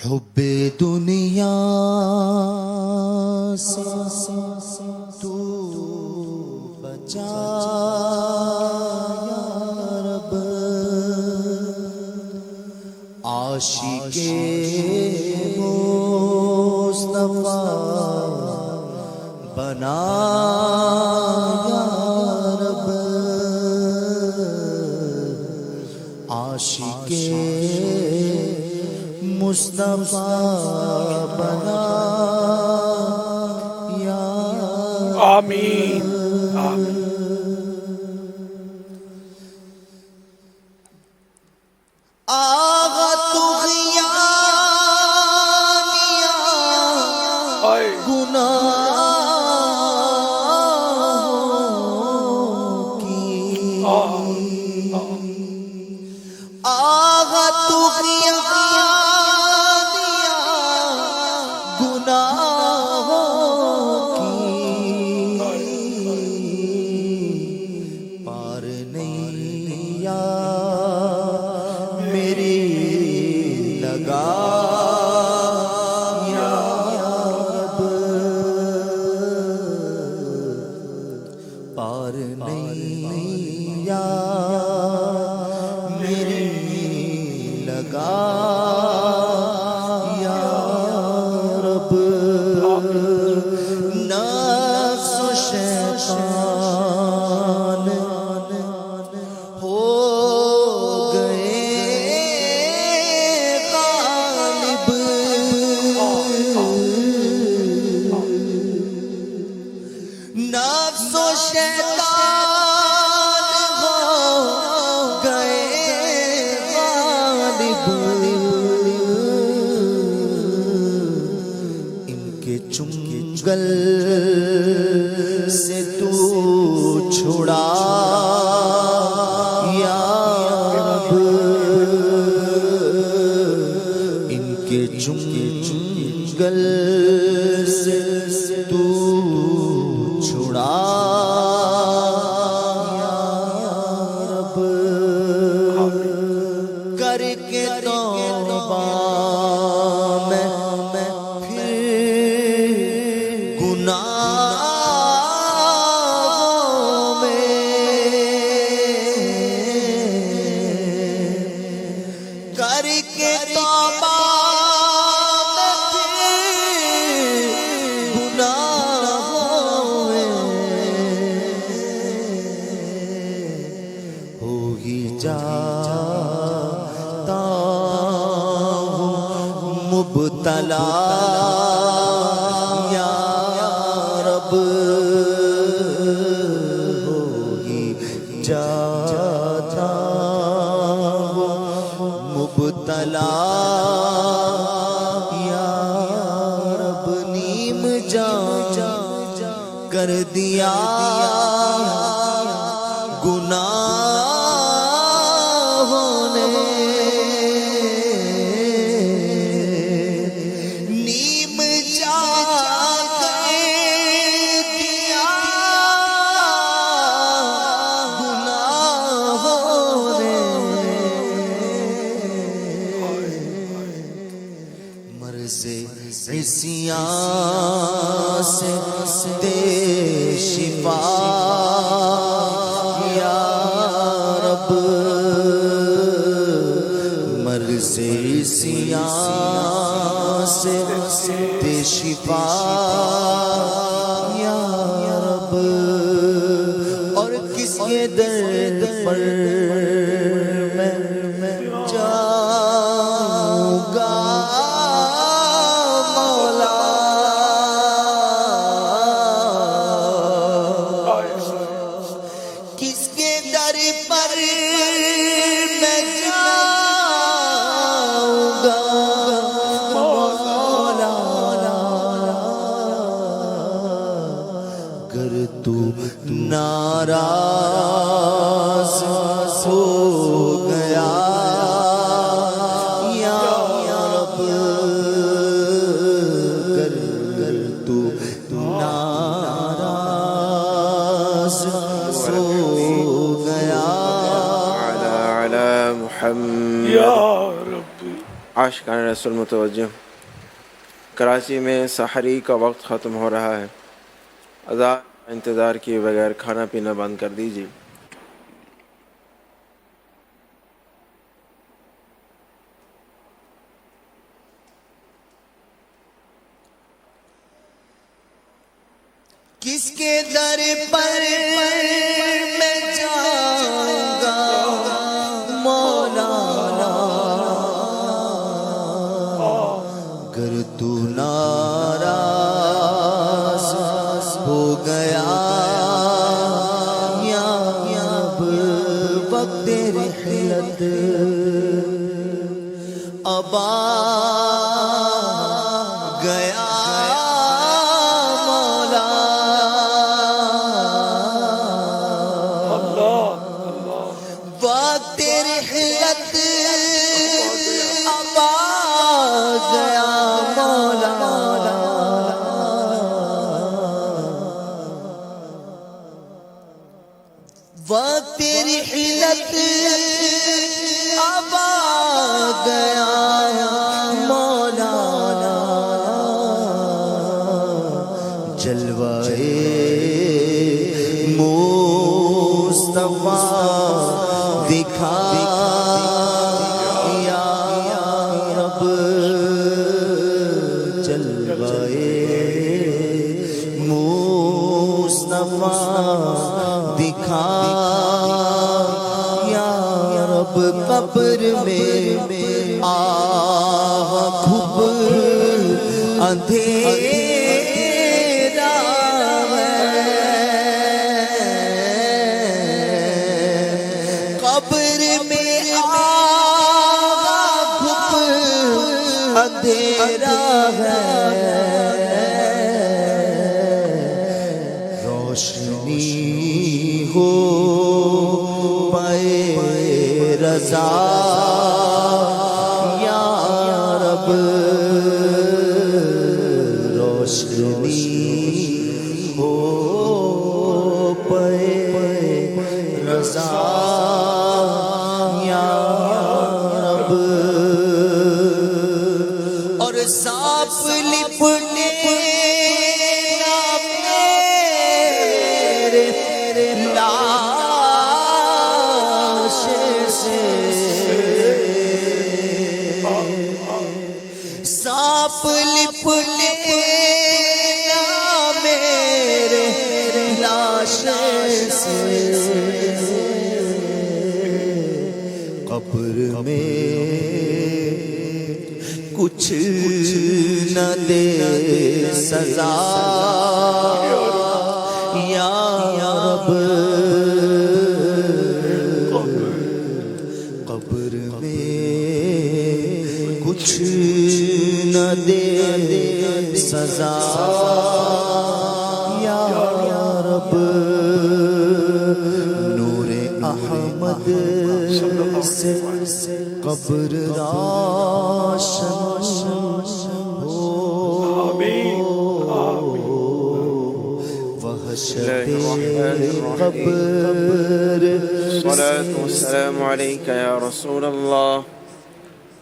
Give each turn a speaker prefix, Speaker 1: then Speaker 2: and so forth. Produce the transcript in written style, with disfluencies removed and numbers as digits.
Speaker 1: حب دنیا سے تو بچا یا رب، عاشق مصطفیٰ بنا یا رب، عاشق مصطفیٰ بنا یا
Speaker 2: آمین آمین۔
Speaker 1: آغا طغیانیاں گناہوں کی، آغا طغیانیاں گناہوں کی، پار نہیں یا میری لگا یا رب، پار نہیں یا میری لگا یا رب، نفس و شیطان ہو گئے غالب، نفس و شیطان ہو گئے غالب، ان کے چنگل سے تو چھڑا یا رب، ان کے چنگل سے تو چھڑا یا رب، کر کے توبہ میں پھر گناہوں میں، کر کے توبہ میں پھر گناہوں میں، ہو ہی جاتا ہوں مبتلا یا رب، ہو ہی جاتا ہوں مبتلا یا رب، نیم جان کر دیا گناہوں نے، نیم جان کر دیا گناہوں نے، مرض عصیان سے دے شفا یا رب، مرض عصیان سے دے شفا یا رب، اور کس کے درد پر میں جاؤں گا مولا، کس کے در پر میں جاؤں گا مولا، گر تو ناراض ہو گیا یا رب، گر تو ناراض ہو گیا
Speaker 3: على محمد
Speaker 2: یا رب
Speaker 3: عاشقان رسول متوجہ، کراچی میں سحری کا وقت ختم ہو رہا ہے، اذان کا انتظار کیے بغیر کھانا پینا بند کر دیجیے۔
Speaker 1: کس کے در پر میں جاؤں گا مولا، گر تو ناراض ہو گیا یا اب وقت رحلت اب آ گیا وقت رحلت اب آ گیا مولا، وقت رحلت اب آ گیا مولا، جلوائے مصطفیٰ دکھا یا رب، جلوائے مصطفیٰ دکھا یا رب، قبر میں آہ کھپ اندھیرا قبر میں آہ کھپ اندھیرا ہے، روشنی ہو پائے رضا یا رب، روشنی ہو پائے رضا یا رب، اور سانپ لپٹے میرے لاش سے، سانپ لپٹے میرے لاش سے، قبر میں کچھ نہ دے سزا یا رب، قبر میں کچھ نہ دے سزا یا رب، نور احمد سے قبر روشن ہو، وحشت قبر،
Speaker 3: الصلاة والسلام عليك يا رسول الله